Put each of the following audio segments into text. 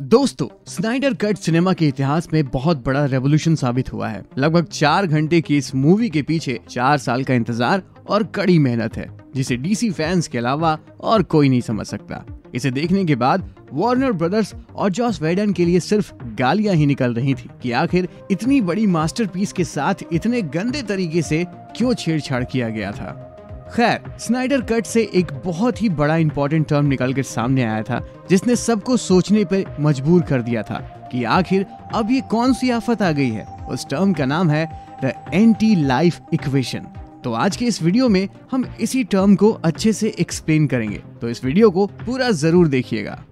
दोस्तों, Snyder cut cinema के इतिहास में बहुत बड़ा रेवोल्यूशन साबित हुआ है। लगभग 4 घंटे की इस मूवी के पीछे 4 साल का इंतजार और कड़ी मेहनत है, जिसे डीसी फैंस के अलावा और कोई नहीं समझ सकता। इसे देखने के बाद वार्नर ब्रदर्स और जॉस वेडन के लिए सिर्फ गालियां ही निकल रही थी कि आखिर इतनी बड़ी मास्टरपीस के साथ इतने गंदे तरीके से क्यों छेड़छाड़ किया गया था। खैर, स्नाइडर कट से एक बहुत ही बड़ा इंपॉर्टेंट टर्म निकल कर सामने आया था, जिसने सबको सोचने पर मजबूर कर दिया था कि आखिर अब ये कौन सी आफत आ गई है। उस टर्म का नाम है द एंटी लाइफ इक्वेशन। तो आज के इस वीडियो में हम इसी टर्म को अच्छे से एक्सप्लेन करेंगे, तो इस वीडियो को पूरा जरूर देखिएगा।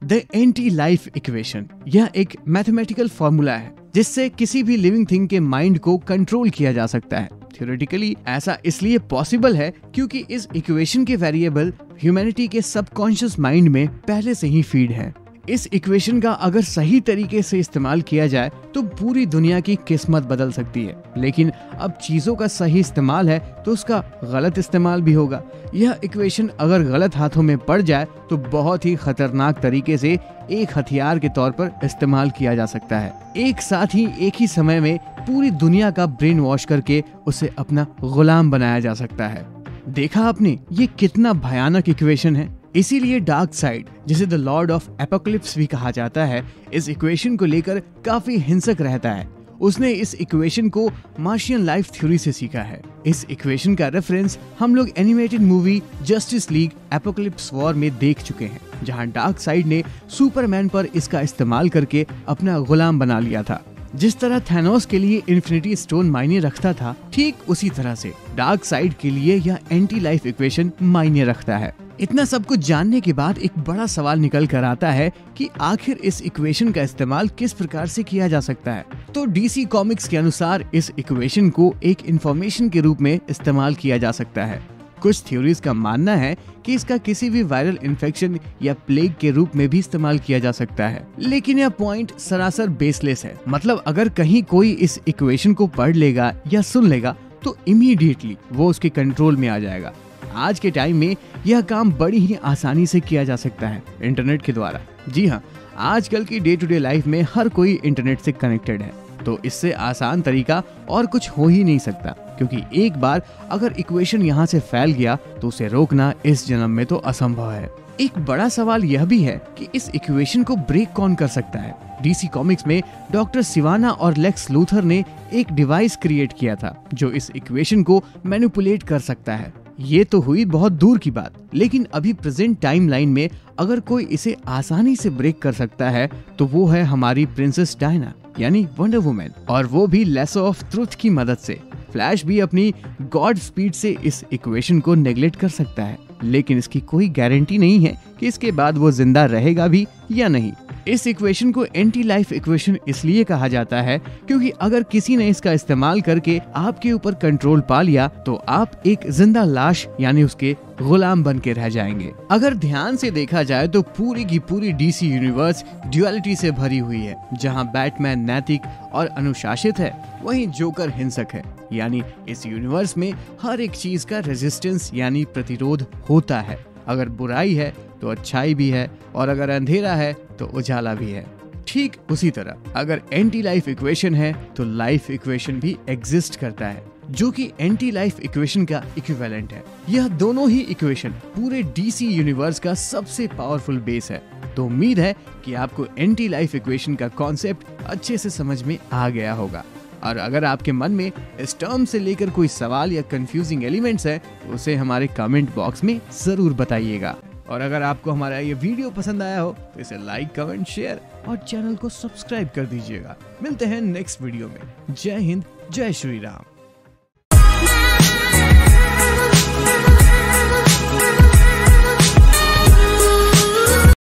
द एंटी लाइफ इक्वेशन यह एक मैथमेटिकल फॉर्मूला है जिससे किसी भी लिविंग थिंग के माइंड को कंट्रोल किया जा सकता है। थ्योरेटिकली ऐसा इसलिए पॉसिबल है क्योंकि इस इक्वेशन के वेरिएबल ह्यूमैनिटी के सबकॉन्शियस माइंड में पहले से ही फीड है। इस इक्वेशन का अगर सही तरीके से इस्तेमाल किया जाए तो पूरी दुनिया की किस्मत बदल सकती है, लेकिन अब चीजों का सही इस्तेमाल है तो उसका गलत इस्तेमाल भी होगा। यह इक्वेशन अगर गलत हाथों में पड़ जाए तो बहुत ही खतरनाक तरीके से एक हथियार के तौर पर इस्तेमाल किया जा सकता है। एक साथ ही एक ही समय में पूरी दुनिया का ब्रेन वॉश करके उसे अपना गुलाम बनाया जा सकता है। देखा आपने, ये कितना भयानक इक्वेशन है। इसीलिए डार्क साइड, जिसे द लॉर्ड ऑफ एपोकलिप्स भी कहा जाता है, इस इक्वेशन को लेकर काफी हिंसक रहता है। उसने इस इक्वेशन को मार्शियन लाइफ थ्योरी से सीखा है। इस इक्वेशन का रेफरेंस हम लोग animated movie justice league apocalypse war में देख चुके हैं, जहां डार्क साइड ने सुपरमैन पर इसका इस्तेमाल करके अपना गुलाम बना लिया था। जिस तरह थैनोस के लिए इन्फिनिटी स्टोन मायने रखता था, ठीक उसी तरह से डार्क साइड के लिए यह एंटी लाइफ इक्वेशन मायने रखता है। इतना सब कुछ जानने के बाद एक बड़ा सवाल निकल कर आता है कि आखिर इस इक्वेशन का इस्तेमाल किस प्रकार से किया जा सकता है। तो डीसी कॉमिक्स के अनुसार इस इक्वेशन को एक इंफॉर्मेशन के रूप में इस्तेमाल किया जा सकता है। कुछ थ्योरीज का मानना है कि इसका किसी भी वायरल इन्फेक्शन या प्लेग के रूप में भी इस्तेमाल किया जा सकता है, लेकिन यह पॉइंट सरासर बेसलेस है। मतलब अगर कहीं कोई इस इक्वेशन को पढ़ लेगा या सुन लेगा तो इमीडिएटली वो उसके कंट्रोल में आ जाएगा। आज के टाइम में यह काम बड़ी ही आसानी से किया जा सकता है इंटरनेट के द्वारा। जी हाँ, आजकल की डे टू डे लाइफ में हर कोई इंटरनेट से कनेक्टेड है, तो इससे आसान तरीका और कुछ हो ही नहीं सकता, क्योंकि एक बार अगर इक्वेशन यहाँ से फैल गया तो उसे रोकना इस जन्म में तो असंभव है। एक बड़ा सवाल यह भी है कि इस इक्वेशन को ब्रेक कौन कर सकता है। डीसी कॉमिक्स में डॉक्टर सिवाना और लेक्स लूथर ने एक डिवाइस क्रिएट किया था जो इस इक्वेशन को मैनिपुलेट कर सकता है। ये तो हुई बहुत दूर की बात, लेकिन अभी प्रेजेंट टाइमलाइन में अगर कोई इसे आसानी से ब्रेक कर सकता है तो वो है हमारी प्रिंसेस डायना यानी वंडर वुमन, और वो भी लेसो ऑफ ट्रुथ की मदद से। फ्लैश भी अपनी गॉड स्पीड से इस इक्वेशन को नेग्लेक्ट कर सकता है, लेकिन इसकी कोई गारंटी नहीं है कि इसके बाद वो जिंदा रहेगा भी या नहीं। इस इक्वेशन को एंटी लाइफ इक्वेशन इसलिए कहा जाता है क्योंकि अगर किसी ने इसका इस्तेमाल करके आपके ऊपर कंट्रोल पा लिया तो आप एक जिंदा लाश यानी उसके गुलाम बन के रह जाएंगे। अगर ध्यान से देखा जाए तो पूरी की पूरी डीसी यूनिवर्स ड्युअलिटी से भरी हुई है, जहां बैटमैन नैतिक और अनुशासित है, वहीं जोकर हिंसक है। यानी इस यूनिवर्स में हर एक चीज का रेजिस्टेंस यानी प्रतिरोध होता है। अगर बुराई है तो अच्छाई भी है, और अगर अंधेरा है तो उजाला भी है। ठीक उसी तरह अगर एंटी लाइफ इक्वेशन है तो लाइफ इक्वेशन भी एग्जिस्ट करता है, जो कि एंटी लाइफ इक्वेशन का इक्विवेलेंट है। यह दोनों ही इक्वेशन पूरे डीसी यूनिवर्स का सबसे पावरफुल बेस है। तो उम्मीद है कि आपको एंटी लाइफ इक्वेशन का कॉन्सेप्ट अच्छे से समझ में आ गया होगा, और अगर आपके मन में इस टर्म से लेकर कोई सवाल या कंफ्यूजिंग एलिमेंट्स है तो उसे हमारे कमेंट बॉक्स में जरूर बताइएगा। और अगर आपको हमारा ये वीडियो पसंद आया हो तो इसे लाइक, कमेंट, शेयर और चैनल को सब्सक्राइब कर दीजिएगा। मिलते हैं नेक्स्ट वीडियो में। जय हिंद, जय श्री राम।